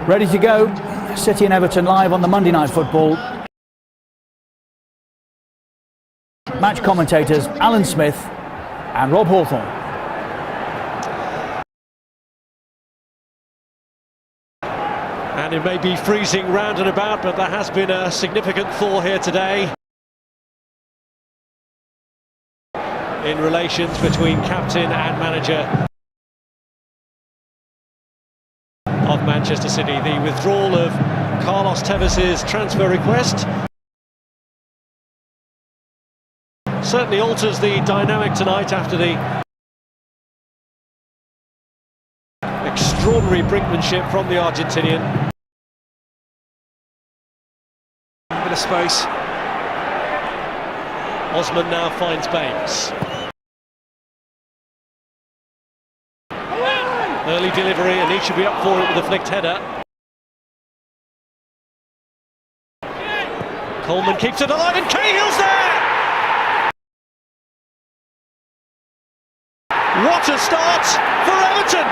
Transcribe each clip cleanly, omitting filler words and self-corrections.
Ready to go. City and Everton live on the Monday Night Football. Match commentators Alan Smith and Rob Hawthorne. And it may be freezing round and about, but there has been a significant thaw here today in relations between captain and manager of Manchester City. The withdrawal of Carlos Tevez' transfer request certainly alters the dynamic tonight after the extraordinary brinkmanship from the Argentinian. A bit of space. Osman now finds Baines. Early delivery, and he should be up for it with a flicked header. Coleman keeps it alive, and Cahill's there! What a start for Everton!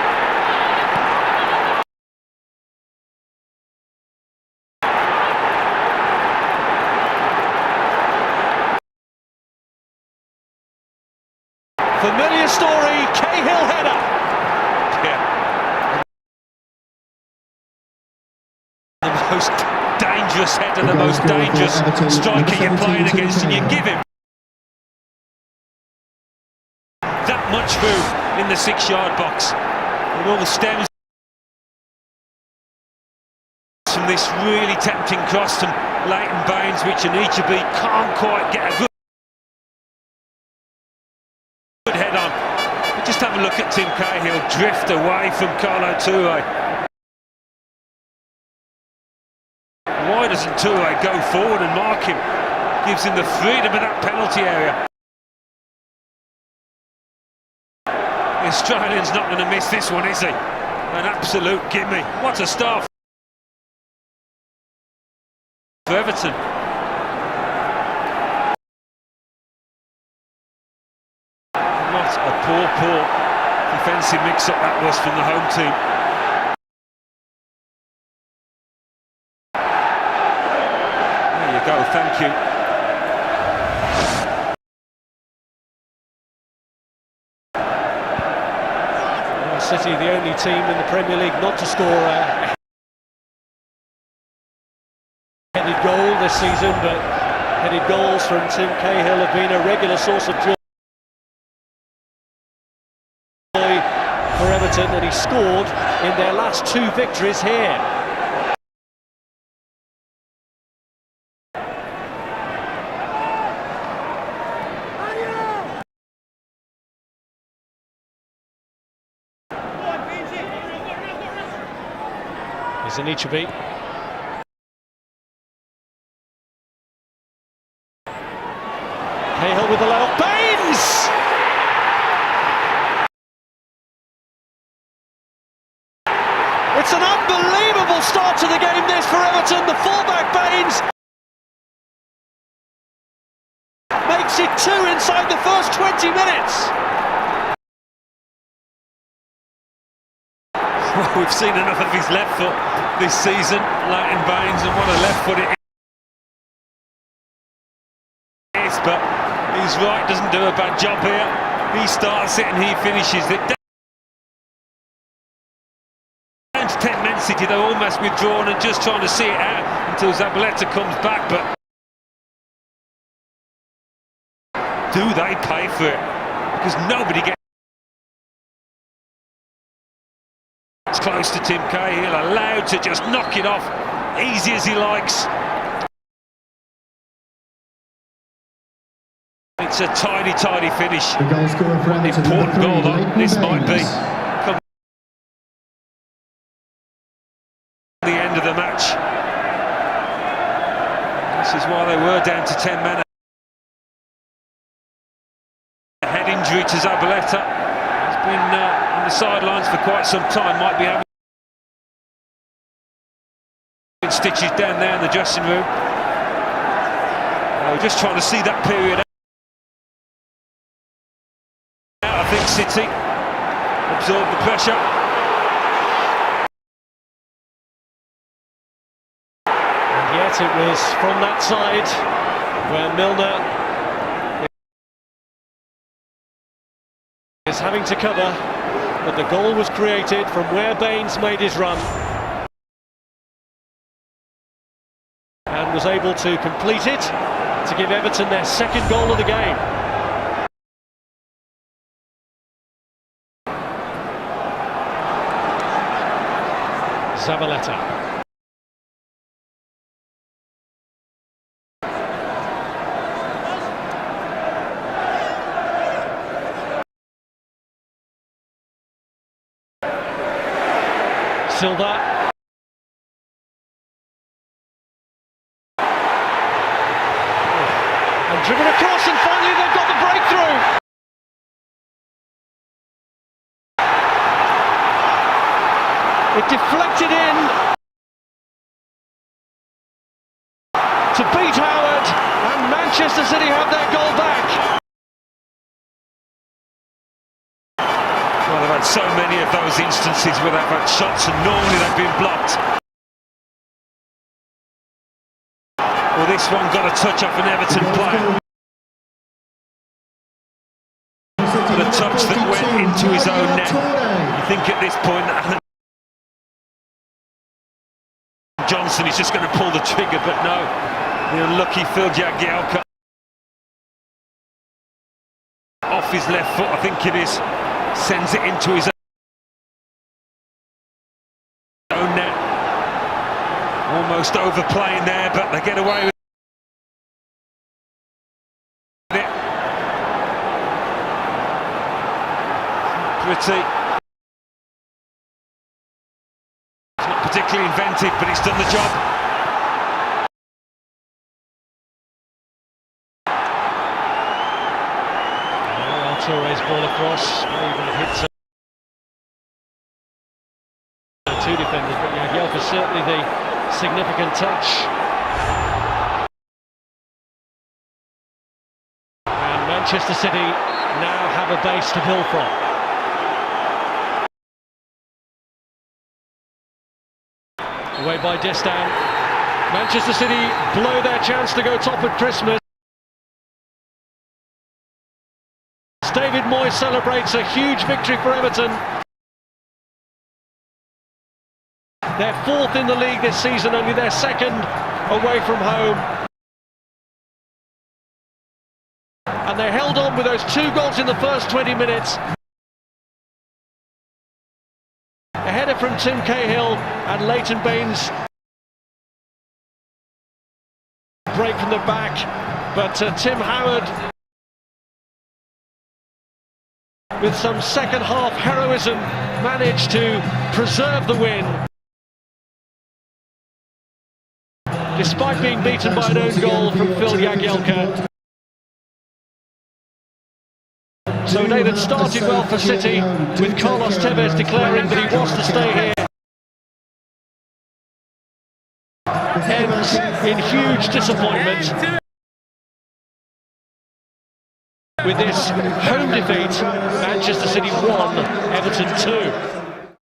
Familiar story, Cahill header. Yeah. The most dangerous header, the most dangerous striker you're playing against, and you give him that much room in the 6-yard box. And all the stems from this really tempting cross from Leighton Baines, which Anichebe can't quite get a good head on. But just have a look at Tim Cahill drift away from Yaya Toure. Why doesn't Toure go forward and mark him? Gives him the freedom of that penalty area. The Australian's not going to miss this one, is he? An absolute gimme. What a start for Everton. What a poor defensive mix-up that was from the home team. There you go, thank you. City, the only team in the Premier League not to score a headed goal this season, but headed goals from Tim Cahill have been a regular source of joy for Everton, and he scored in their last 2 victories here. Is Anichebe. Cahill with the layoff. Baines! It's an unbelievable start to the game, this, for Everton. The fullback Baines makes it 2 inside the first 20 minutes. Well, we've seen enough of his left foot this season, Leighton Baines, and what a left foot it is. But he's right, doesn't do a bad job here. He starts it and he finishes it. Down to 10 Men City, they're almost withdrawn and just trying to see it out until Zabaleta comes back. But do they pay for it? Because nobody gets close to Tim Cahill, allowed to just knock it off easy as he likes. It's a tiny finish. Important goal though, this might be. Come the end of the match. This is why they were down to 10 men. A head injury to Zabaleta. He's been on the sidelines for quite some time, might be having stitches down there in the dressing room. We're just trying to see that period out. I think City absorb the pressure. But it was from that side where Milner is having to cover, but the goal was created from where Baines made his run and was able to complete it to give Everton their second goal of the game. Zabaleta. Silva. And driven across, and finally they've got the breakthrough. It deflected in to beat Howard, and Manchester City have their goal back. Well, they've had so many of those instances where they've had shots and normally they've been blocked. Well, this one got a touch off an Everton player. But a touch that went into his own net. You think at this point that Johnson is just going to pull the trigger, but no. The unlucky Phil Jagielka off his left foot, I think it is, sends it into his own net. Almost overplaying there, but they get away with it. Pretty. It's not particularly inventive, but it's done the job. Yaya Toure's ball across, even hit two defenders, but Cahill was certainly the significant touch. And Manchester City now have a base to build from. Away by Distan. Manchester City blow their chance to go top at Christmas. David Moyes celebrates a huge victory for Everton. They're fourth in the league this season, only their second away from home. And they held on with those two goals in the first 20 minutes. A header from Tim Cahill and Leighton Baines. Break from the back, but Tim Howard, with some second half heroism, managed to preserve the win. Despite being beaten by an own goal from Phil Jagielka. So a day that started well for City, with Carlos Tevez declaring that he wants to stay here, ends in huge disappointment with this home defeat. Manchester City 1, Everton 2.